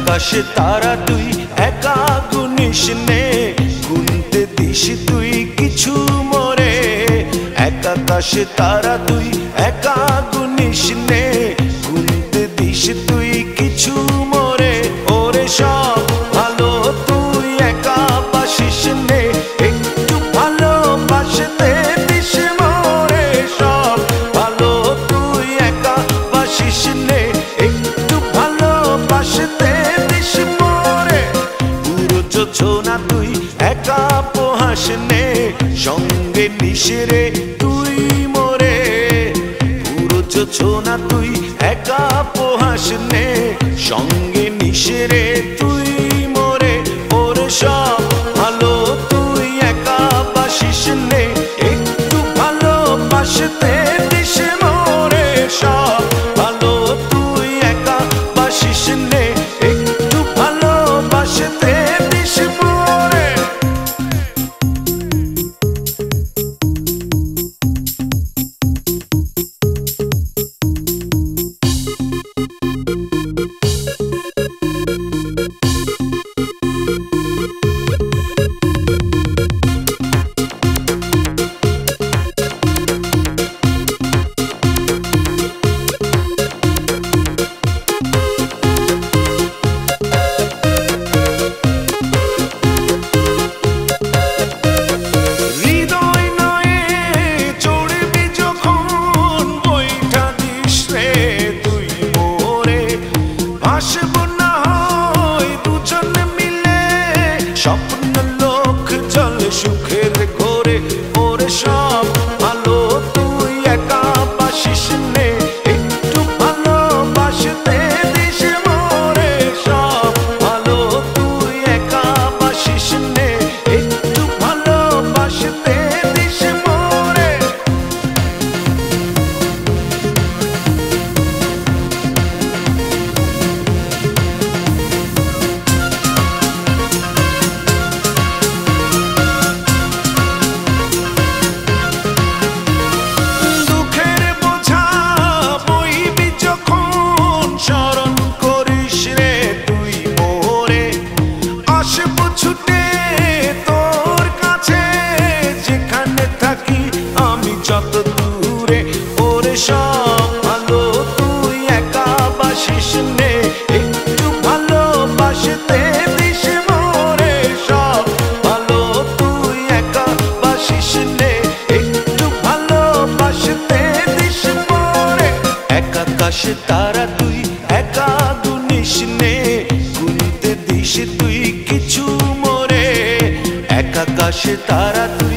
আকাশে তারা তুই একা গুনিস নে, গুনতে দিস তুই কিছু মোরে। এক আকাশে তারা তুই একা গুনিস নে, গুনতে দিস তুই কিছু মোরে। ওরে সব ভালো তুই একা বাসিস নে, একটু ভালোবাসতে দিস মোরে। সব ভালো তুই একা বাসিস নে, একটু ভালোবাসতে দিস মোরে। পুরো যোজনা তুই একা পোহাস নে, সঙ্গে নিস রে তুই মোরে। পুরো যোজনা তুই একা পোহাস নে, সঙ্গে নিস রে তুই মোরে। ওরে সব ভালো তুই একা বাসিস নে, একটু ভালোবাসতে দিস মোরে। সব ভালো তুই একা বাসিস নে, একটু ভালোবাসতে দিস মোরে। স্বপ্ন লোক চলে সুখের ঘরে। ওরে সব ভালো তুই একা বাসিস নে, একটু ভালোবাসতে দিস মোরে। সব ভালো তুই একা বাসিস নে, একটু ভালোবাসতে দিস মোরে। যত দূরে ওরে সব ভালো তুই একা বাসিস নে, একটু ভালোবাসতে দিস মোরে। সব ভালো তুই একা বাসিস নে, একটু ভালোবাসতে দিস মোরে। এক আকাশে তারা তুই একা গুনিস নে, গুনতে দিস তুই কিছু মোরে। এক আকাশে তারা তুই